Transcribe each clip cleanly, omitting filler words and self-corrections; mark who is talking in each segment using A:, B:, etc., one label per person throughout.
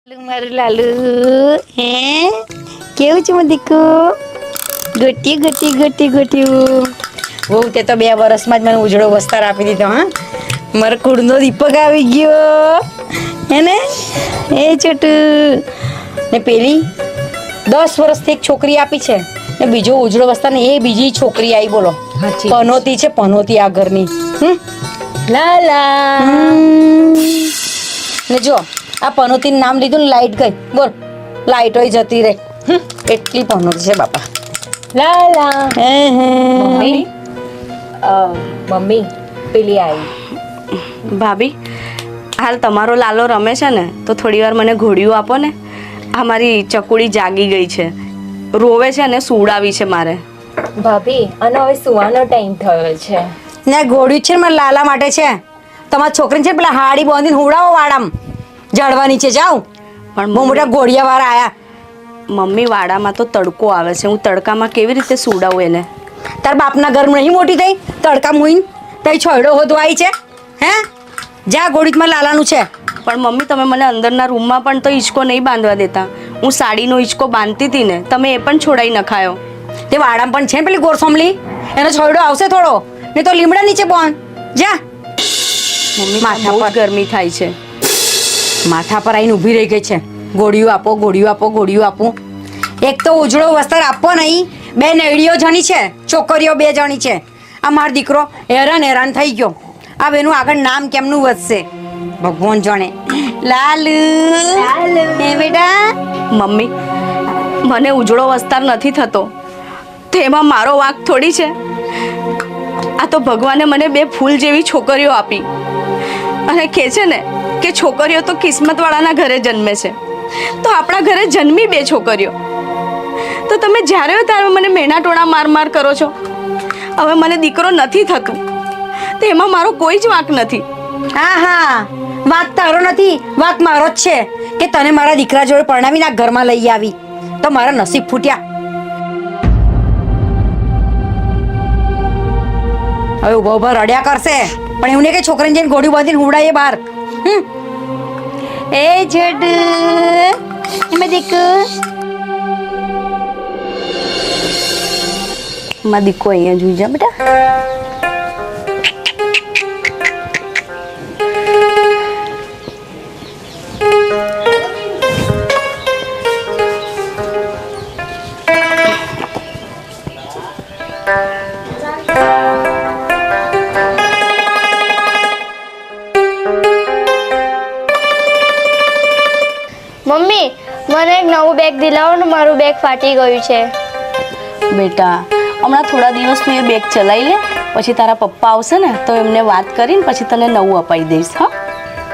A: મારું લાલુ હે કેવું છે દીકુ ગોટી ગોટી ગોટી ગોટી બહુ તે તો 2 વર્ષમાં જ મને ઉજળો વસ્તાર આપી દીધો. હા મારા કુળનો દીપક આવી ગયો હે ને એ છોટુ ને પેલી 10 વર્ષથી એક છોકરી આપી છે ને બીજો ઉજળો વસ્તાર ને એ બીજી છોકરી આવી બોલો પનોતી છે પનોતી આ ઘરની લાલા ને જો આ પનોતીનું નામ લીધું ને લાઈટ ગઈ બોલ લાઈટ હોય જતી રે એટલી પનોતી છે બાપા લાલા
B: મમ્મી પેલી આવી
C: ભાભી હાલ તમારો લાલો રમે છે ને તો થોડી વાર મને ઘોડિયું આપો ને. આ મારી ચકુડી જાગી ગઈ છે, રોવે છે ને સુવડાવી છે મારે.
B: ભાભી અને હવે સુવાનો ટાઈમ થયો છે
A: ને ઘોડ્યું છે ને મારા લાલા માટે છે. તમારી છોકરીને છે પેલા હાડી બાંધીને હુડાવો વાડામાં ઝાડવા નીચે જાઉં પણ બહુ મોટા ઘોડિયા વાળા આયા.
C: મમ્મી વાડામાં તો તડકો આવે છે, હું તડકામાં કેવી રીતે સુવડાવું એને?
A: તાર બાપના ઘરમાં નહીં મોટી થઈ તડકા મુઈન તઈ છોડો હોતો આવી છે હે જા ઘોડીમાં લાલાનું છે.
C: પણ મમ્મી તમે મને અંદરના રૂમમાં પણ તો હિંચકો નહીં બાંધવા દેતા. હું સાડીનો હિંચકો બાંધતી હતી ને, તમે એ પણ છોડાઈ નખાયો.
A: તે વાડામાં પણ છે ને પેલી ગોરસોમલી એનો છોડો આવશે થોડો નહીં તો લીમડા નીચે બોન જા.
C: મમ્મી માથા પર ગરમી થાય છે.
A: માથા પર આવીને ઊભી રહી ગઈ છે ગોળીઓ આપો ગોળીઓ આપો ગોળીઓ આપો. એક તો ઉજળો વસ્ત્ર આપવો નહીં, 2 નૈડીઓ જણી છે, છોકરીઓ 2 જણી છે. આ મારો દીકરો હેરાન થઈ ગયો. આ બેનું આગળ નામ કેમનું વધશે ભગવાન જાણે. લાલુ હે બેટા.
C: મમ્મી મને ઉજળો વસ્તાર નથી થતો તો એમાં મારો વાંક થોડી છે. આ તો ભગવાને મને 2 ફૂલ જેવી છોકરીઓ આપી અને કહે છે ને કે છોકરીઓ તો કિસ્મતવાળાના ઘરે જન્મે છે, તો આપણા ઘરે જન્મી 2 છોકરીઓ. તો તમે જ્યારે હોય ત્યારે મને મેણા ટોણા માર કરો છો. હવે મને દીકરો નથી થતું તો એમાં મારો કોઈ જ વાંક નથી.
A: હા વાંક તારો નથી, વાંક મારો જ છે કે તને મારા દીકરા જોડે પરણાવીને આ ઘરમાં લઈ આવી તો મારા નસીબ ફૂટ્યા. હવે ઉભા રડ્યા કરશે પણ એવું નહીં કે છોકરીને જઈને ઘોડી બાંધીને હુવડાવીએ બહાર. એ જડ એમાં દેખ
C: માં દીકો અહીંયા જોઈ જા બેટા.
D: મમ્મી મને એક નવું બેગ દિલાવો ને, મારું બેગ ફાટી ગયું છે.
C: બેટા હમણાં થોડા દિવસનું એ બેગ ચલાવી લે, પછી તારા પપ્પા આવશે ને તો એમને વાત કરીને પછી તને નવું અપાઈ દઈશ. હા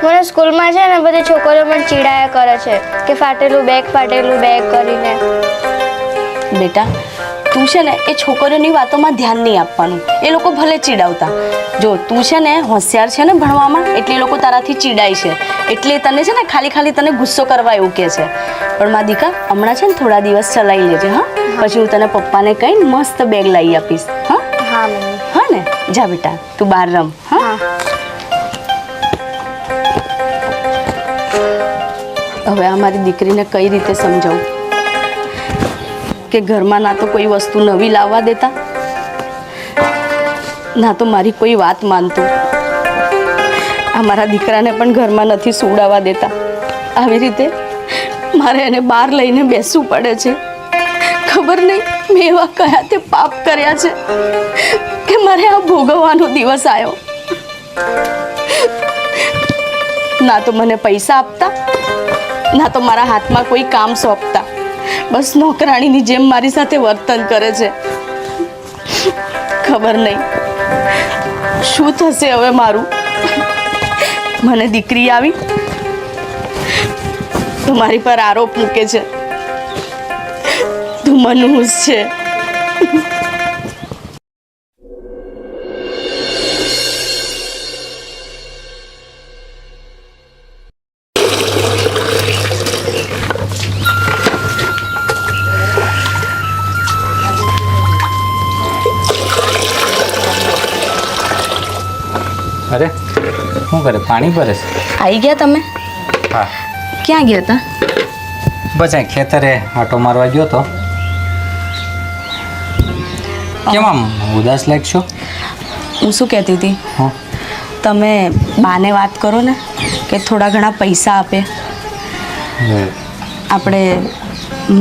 D: મને સ્કૂલમાં છે ને બધી છોકરીઓ મને ચીડાયા કરે છે કે ફાટેલું બેગ કરીને.
C: બેટા તું છે ને એ છોકરીઓની વાતોમાં ધ્યાન નહીં આપવાનું. એ લોકો ભલે ચીડાવતા, જો તું છે ને હોશિયાર છે ને ભણવામાં એટલે એ લોકો તારાથી ચીડાય છે, એટલે તને છે ને ખાલી તને ગુસ્સો કરવા એવું કહે છે. પણ મા દીકા હમણાં છે ને થોડા દિવસ ચલાવી લેજે. હા પછી હું તને પપ્પાને કહીને મસ્ત બેગ લાવી આપીશ. હા
D: મમ્મી.
C: હા ને જા બેટા તું બહાર રમ. હા હવે આ મારી દીકરીને કઈ રીતે સમજાવું કે ઘરમાં ના તો કોઈ વસ્તુ નવી લાવવા દેતા, ના તો મારી કોઈ વાત માનતું. આ મારા દીકરાને પણ ઘરમાં નથી સુવડાવવા દેતા. આવી રીતે મારે એને બહાર લઈને બેસવું પડે છે. ખબર નહીં મેં એવા કયા તે પાપ કર્યા છે કે મારે આ ભોગવવાનો દિવસ આવ્યો. ના તો મને પૈસા આપતા, ના તો મારા હાથમાં કોઈ કામ સોંપતા. બસ નોકરાણીની જેમ મારી સાથે વર્તન કરે છે. ખબર નહીં શું થશે હવે મારું. મને દીકરી આવી તો મારી પર આરોપ મૂકે છે તું મનહૂસ છે.
E: અરે શું કરે પાણી ભરે છે?
C: આવી ગયા તમે?
E: હા
C: ક્યાં ગયા હતા?
E: બસ અહીં ખેતરે આટો મારવા ગયો તો. કેમ આમ ઉદાસ લાગશો?
C: હું શું કહેતી હતી,
E: હા
C: તમે બાને વાત કરો ને કે થોડા ઘણા પૈસા આપે. આપણે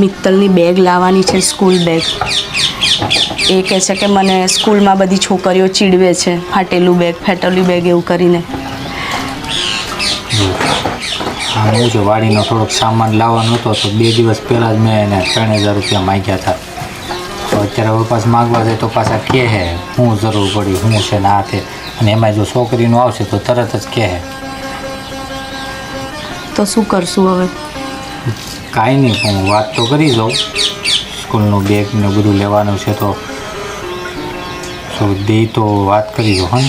C: મિત્તલની બેગ લાવવાની છે, સ્કૂલ બેગ. એ કહે છે કે મને સ્કૂલમાં બધી છોકરીઓ ચીડવે છે, ફેટેલું બેગ એવું કરીને.
E: આમ એવું છે, વાડીનો થોડોક સામાન લાવવાનો હતો તો 2 દિવસ પહેલાં જ મેં એને 3000 રૂપિયા માગ્યા હતા. તો અત્યારે હવે પાછા માગવા જાય તો પાછા કહે હે હું જરૂર પડી, હું છે ને આ છે. અને એમાં જો છોકરીનું આવશે તો તરત જ કહે.
C: તો શું કરશું હવે?
E: કાંઈ નહીં, હું વાત તો કરી જાઉં. સ્કૂલનું બેગ ને બધું લેવાનું છે તો દે તો વાત કરી જાઉં.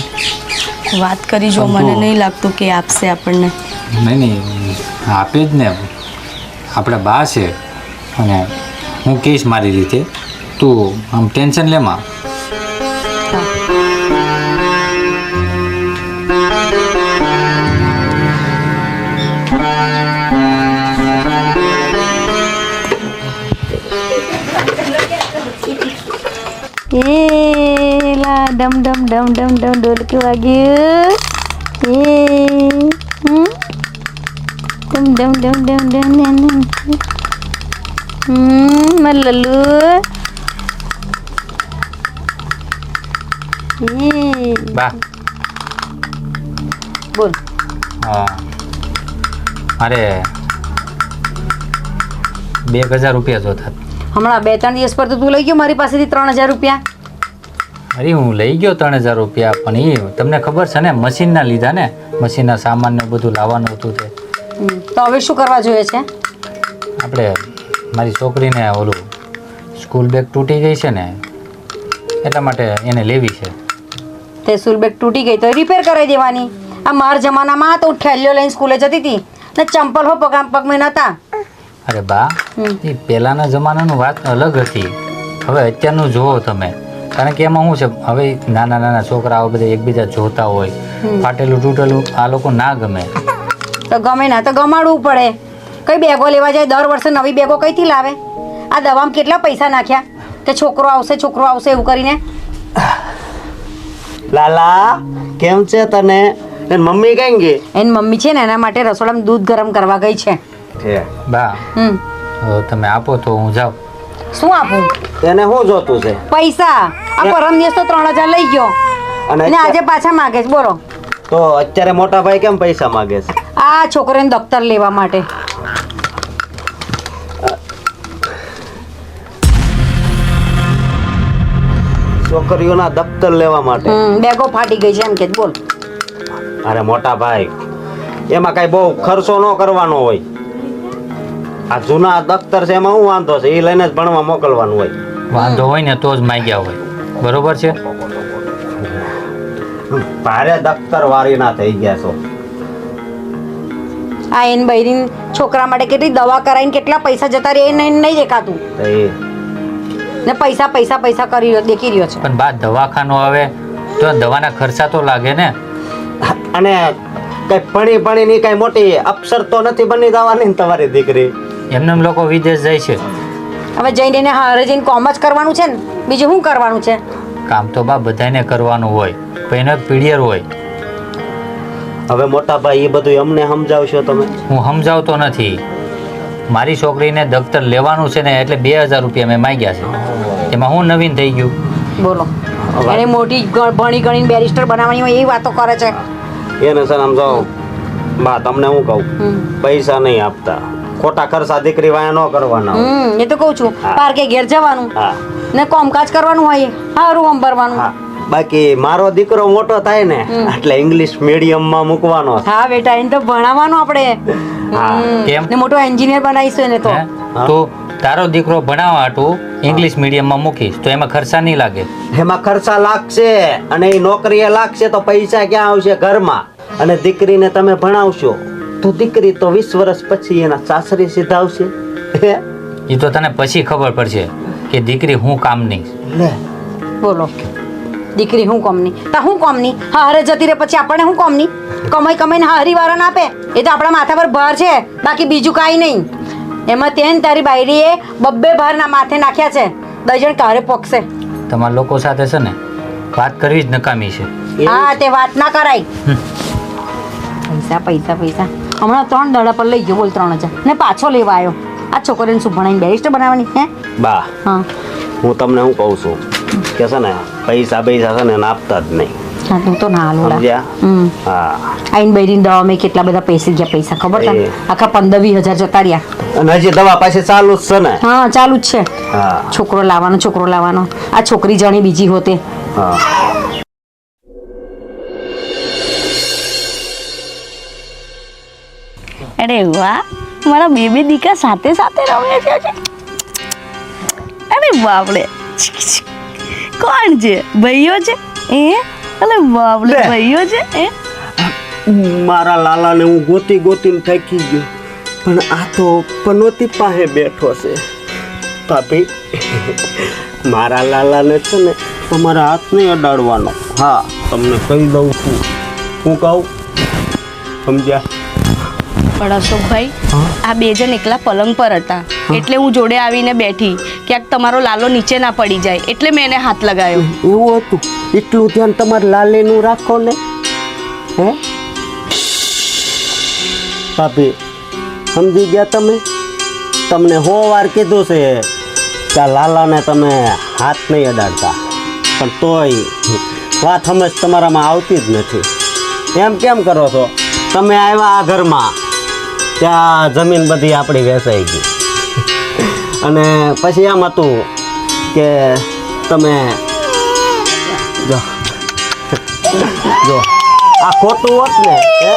E: હા
C: વાત કરી જો, મને નહીં લાગતું કે આપશે આપણને.
E: નહીં આપે જ ને, આપણે બા છે અને હું કહીશ મારી રીતે. તું આમ ટેન્શન લેમાં.
A: લા ડમ ડમ ડમ ડમ ડમ ઢોલકી વાગ્યું. ડમ ડમ ડમ ડમ ડમ ડમ મારું લલ્લુ.
E: બા
A: બોલ.
E: હા મારે 2000 રૂપિયા જોતા.
A: હમણાં 2-3 દિવસ પર તો તું લઈ ગયો મારી પાસેથી 3000 રૂપિયા.
E: અરે હું લઈ ગયો 3000 રૂપિયા, પણ એ તમને ખબર છે ને મશીનના લીધા ને, મશીનના સામાન ને બધું લાવવાનું હતું તે.
A: તો હવે શું કરવા જોઈએ છે?
E: આપણે મારી છોકરીને ઓલું સ્કૂલ બેગ તૂટી ગઈ છે ને એટલા માટે એને લેવી છે.
A: તે સ્કૂલ બેગ તૂટી ગઈ તો રિપેર કરાવી દેવાની. આ માર જમાનામાં તો હું ઠેલ્યો લઈને સ્કૂલે જતી હતી ને ચંપલ હો પગમાં નહોતા.
E: અરે બા, એ પહેલાંના જમાનાનું વાત અલગ હતી. હવે અત્યારનું જુઓ તમે, કારણ કે એમાં શું છે, હવે નાના નાના છોકરાઓ બધા એકબીજા જોતા હોય, ફાટેલું તૂટેલું આ લોકો ના ગમે.
A: તો ગમે ના તો ગમાડવું પડે. કઈ બેગો લેવા જાય દર વર્ષે નવી બેગો કઈથી લાવે? આ દવામાં કેટલા પૈસા નાખ્યા કે છોકરો આવશે એવું કરીને.
F: લાલા કેમ છે તને? એન મમ્મી કઈ ગઈ?
A: એની મમ્મી છે ને એના માટે રસોડામાં દૂધ ગરમ કરવા ગઈ છે.
E: બા તો તમે આપો તો હું જાઉં.
A: શું આપું?
F: એને શું જોતું છે?
A: પૈસા. આ પરમ દિવસ તો 3000 લઈ ગયો અને આજે પાછા માગે છે. બોલો
F: તો અત્યારે મોટા ભાઈ કેમ પૈસા માંગે છે?
A: આ છોકરીને દફતર લેવા માટે.
F: છોકરીઓના દફતર લેવા માટે.
A: બેગો ફાટી ગઈ છે એમ કે. બોલ.
F: અરે મોટા ભાઈ, એમાં કઈ બહુ ખર્ચો ન કરવાનો હોય. આ જૂના દફતર છે એમાં શું વાંધો છે? એ લઈને જ ભણવા મોકલવાનું હોય.
E: વાંધો હોય ને તો જ માગ્યા હોય, બરોબર છે.
F: ભારે દફતર વારી ના થઈ ગયા છો.
A: આ એન બૈરીન છોકરા માટે કેટલી દવા કરાવીને કેટલા પૈસા જતા રહે એ નહીં દેખાતું ને પૈસા પૈસા પૈસા કરી દેખી રહ્યો છે.
E: પણ બા દવાખાનો આવે તો દવાના ખર્ચા તો લાગે ને.
F: અને કઈ ભણી ની કઈ મોટી અફસર તો નથી બની જવાની ને તમારી દીકરી.
E: એમને લોકો વિદેશ જાય છે.
A: હવે જઈને એને હારે જઈને કોમ જ કરવાનું છે ને, બીજું શું કરવાનું છે?
E: કામ તો બા બધાને કરવાનું હોય, પણ એનો એક પીડિયર હોય.
F: હવે મોટા ભાઈ એ બધું અમને સમજાવશો તમે?
E: હું સમજાવતો નથી. મારી છોકરીને દફતર લેવાનું છે ને એટલે 2000 રૂપિયા મેં માગ્યા છે. એમાં હું નવીન થઈ ગયું?
A: બોલો. એને મોટી ભણી ગણીને બેરિસ્ટર બનાવવાની હોય એ વાતો કરે છે.
F: એને સર સમજાવો બા, તમને હું કહું, પૈસા નહીં આપતા, ખોટા ખર્ચા દીકરી વાયા ન કરવાના.
A: એ તો કહું છું, પાર્કે ઘેર જવાનું ને કામકાજ કરવાનું હોય, સારું આમ ભરવાનું.
F: બાકી મારો દીકરો મોટો થાય ને એટલે ઇંગ્લિશ મીડિયમમાં મૂકવાનો.
A: હા બેટા, એને તો ભણાવવાનું આપણે.
E: કેમ?
A: ને મોટો એન્જિનિયર બનાવીશું એને તો.
E: તો તારો દીકરો ભણાવવા હાટું ઇંગ્લિશ મીડિયમમાં મૂકીશ તો એમાં ખર્ચા નહીં લાગે?
F: એમાં ખર્ચા લાગશે અને એ નોકરીએ લાગશે તો પૈસા ક્યાં આવશે ઘરમાં? અને દીકરીને તમે ભણાવશો તો દીકરી તો 20 વર્ષ પછી એના સાસરી સીધા આવશે.
E: એ તો તને પછી ખબર પડશે કે દીકરી હું કામની.
F: લે
A: બોલો. દીકરી હું કોમની તા હું કોમની હા હરે જતી રહે પછી આપણને હું કોમની કમાઈને હા હરીવાળા ના આપે એ તો આપણા માથા પર ભાર છે બાકી બીજું કાંઈ નહીં એમાં તેને તારી બાયરીએ બબ્બે ભારના માથે નાખ્યા છે 10 જણ કારે પોકશે
E: તમારા લોકો સાથે છે ને વાત કરવી જ નકામી છે.
A: હા તે વાત ના કરાય પૈસા પૈસા પૈસા હમણાં 3 દડા પર લઈ ગયો બોલ 3000 ને પાછો લેવા આવ્યો આ છોકરીને શું ભણાવીને બેરિસ્ટર બનાવવાની હે
F: બા
A: હા
F: હું તમને શું કહું છું કે છે ને પૈસા છે ને એને આપતા જ નહીં
A: હા તું તો ના હાલોડા
F: સમજ્યા? હા
A: આઈન બૈરીને દવા મેં કેટલા બધા પૈસા ખબર તને
F: એ.
A: આખા 15-20 હજાર જતા રહ્યા
F: અને હજી દવા પાસે ચાલુ જ છે ને
A: હા ચાલુ જ છે
F: હા
A: છોકરો લાવવાનો આ છોકરી જાણી બીજી હોતે
F: હા
C: અરે વાહ મારા બેબી દીકા સાથે સાથે રમે છે અરે બાપડે કોણ છે ભાઈઓ છે એ અરે બાપડે
F: લે.
C: ભાઈઓ છે એ
F: મારા લાલાને હું ગોતીને થાકી ગયો પણ આ તો પનોતી પાસે બેઠો છે ભાભી મારા લાલાને છે ને તમારા હાથ નહીં અડાડવાનો હા તમને કહી દઉં છું હું કહું સમજ્યા
C: પણ અશોકભાઈ આ બે જણ એકલા પલંગ પર હતા એટલે હું જોડે આવીને બેઠી ક્યાંક તમારો લાલો નીચે ના પડી જાય એટલે મેં એને હાથ લગાવ્યો
F: એવું હતું એટલું ધ્યાન તમારે લાલેનું રાખો ને હે ભાભી સમજી ગયા તમે તમને 100 વાર કીધું છે કે આ લાલાને તમે હાથ નહીં અડાડતા પણ તોય વાત સમજ તમારામાં આવતી જ નથી એમ કેમ કરો છો તમે આવ્યા આ ઘરમાં ત્યાં જમીન બધી આપણી વેચાઈ ગઈ અને પછી એમ હતું કે તમે જો જો આ ખોટું હોત ને હે?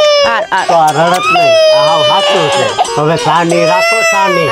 F: તો આ રડત નહીં આ હાવ સાચું છે હવે સાની રાખો સાની